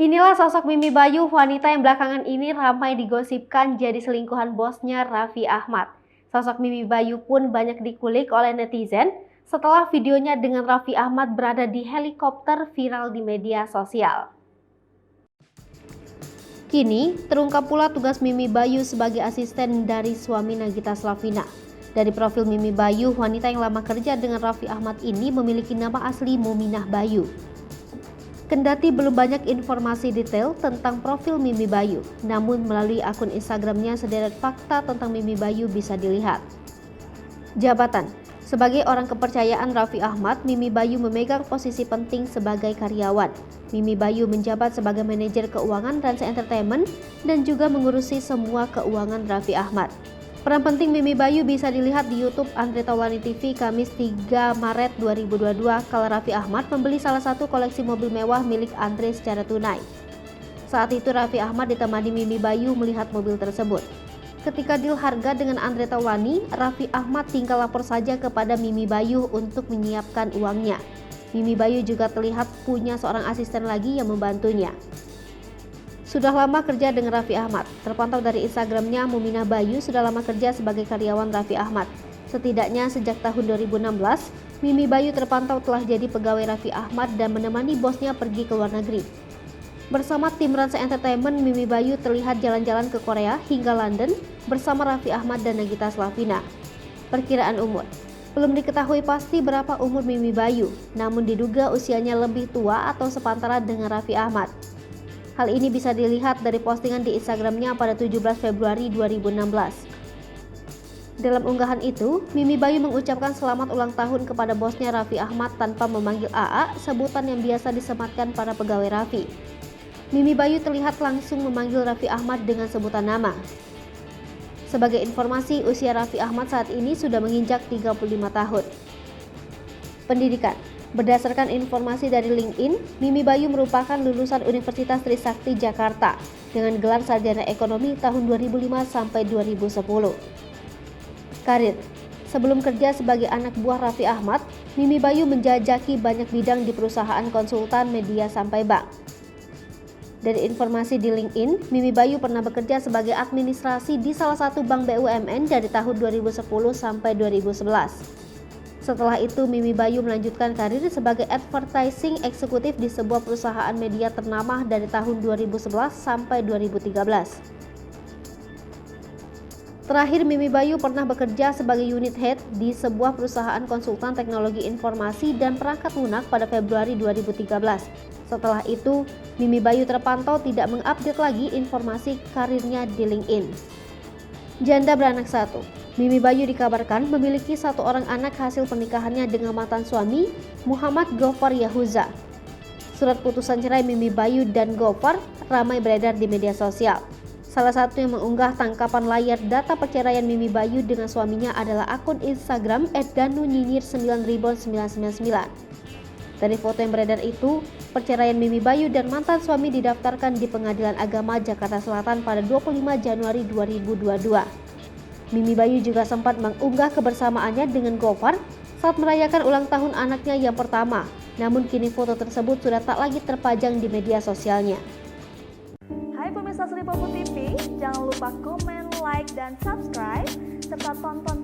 Inilah sosok Mimi Bayu, wanita yang belakangan ini ramai digosipkan jadi selingkuhan bosnya Raffi Ahmad. Sosok Mimi Bayu pun banyak dikulik oleh netizen setelah videonya dengan Raffi Ahmad berada di helikopter viral di media sosial. Kini, terungkap pula tugas Mimi Bayu sebagai asisten dari suami Nagita Slavina. Dari profil Mimi Bayu, wanita yang lama kerja dengan Raffi Ahmad ini memiliki nama asli Muminah Bayu. Kendati belum banyak informasi detail tentang profil Mimi Bayu, namun melalui akun Instagramnya sederet fakta tentang Mimi Bayu bisa dilihat. Jabatan: sebagai orang kepercayaan Raffi Ahmad, Mimi Bayu memegang posisi penting sebagai karyawan. Mimi Bayu menjabat sebagai manajer keuangan Rans Entertainment dan juga mengurusi semua keuangan Raffi Ahmad. Peran penting Mimi Bayu bisa dilihat di YouTube Andre Taulani TV Kamis 3 Maret 2022 kala Raffi Ahmad membeli salah satu koleksi mobil mewah milik Andre secara tunai. Saat itu Raffi Ahmad ditemani Mimi Bayu melihat mobil tersebut. Ketika deal harga dengan Andre Taulani, Raffi Ahmad tinggal lapor saja kepada Mimi Bayu untuk menyiapkan uangnya. Mimi Bayu juga terlihat punya seorang asisten lagi yang membantunya. Sudah lama kerja dengan Raffi Ahmad. Terpantau dari Instagramnya, Muminah Bayu sudah lama kerja sebagai karyawan Raffi Ahmad. Setidaknya sejak tahun 2016, Mimi Bayu terpantau telah jadi pegawai Raffi Ahmad dan menemani bosnya pergi ke luar negeri. Bersama tim Rans Entertainment, Mimi Bayu terlihat jalan-jalan ke Korea hingga London bersama Raffi Ahmad dan Nagita Slavina. Perkiraan umur: belum diketahui pasti berapa umur Mimi Bayu, namun diduga usianya lebih tua atau sepantaran dengan Raffi Ahmad. Hal ini bisa dilihat dari postingan di Instagramnya pada 17 Februari 2016. Dalam unggahan itu, Mimi Bayu mengucapkan selamat ulang tahun kepada bosnya Raffi Ahmad tanpa memanggil AA, sebutan yang biasa disematkan para pegawai Raffi. Mimi Bayu terlihat langsung memanggil Raffi Ahmad dengan sebutan nama. Sebagai informasi, usia Raffi Ahmad saat ini sudah menginjak 35 tahun. Pendidikan: berdasarkan informasi dari LinkedIn, Mimi Bayu merupakan lulusan Universitas Trisakti Jakarta dengan gelar sarjana ekonomi tahun 2005 sampai 2010. Karir: sebelum kerja sebagai anak buah Raffi Ahmad, Mimi Bayu menjajaki banyak bidang di perusahaan konsultan media sampai bank. Dari informasi di LinkedIn, Mimi Bayu pernah bekerja sebagai administrasi di salah satu bank BUMN dari tahun 2010 sampai 2011. Setelah itu, Mimi Bayu melanjutkan karir sebagai advertising eksekutif di sebuah perusahaan media ternama dari tahun 2011 sampai 2013. Terakhir, Mimi Bayu pernah bekerja sebagai unit head di sebuah perusahaan konsultan teknologi informasi dan perangkat lunak pada Februari 2013. Setelah itu, Mimi Bayu terpantau tidak mengupdate lagi informasi karirnya di LinkedIn. Janda beranak satu: Mimi Bayu dikabarkan memiliki satu orang anak hasil pernikahannya dengan mantan suami Muhammad Gofar Yahuza. Surat putusan cerai Mimi Bayu dan Gofar ramai beredar di media sosial. Salah satu yang mengunggah tangkapan layar data perceraian Mimi Bayu dengan suaminya adalah akun Instagram @danunyinyir99999. Dari foto yang beredar itu, perceraian Mimi Bayu dan mantan suami didaftarkan di Pengadilan Agama Jakarta Selatan pada 25 Januari 2022. Mimi Bayu juga sempat mengunggah kebersamaannya dengan Gofar saat merayakan ulang tahun anaknya yang pertama. Namun kini foto tersebut sudah tak lagi terpajang di media sosialnya. Hai pemirsa Sri Popo TV, jangan lupa komen, like, dan subscribe, serta tonton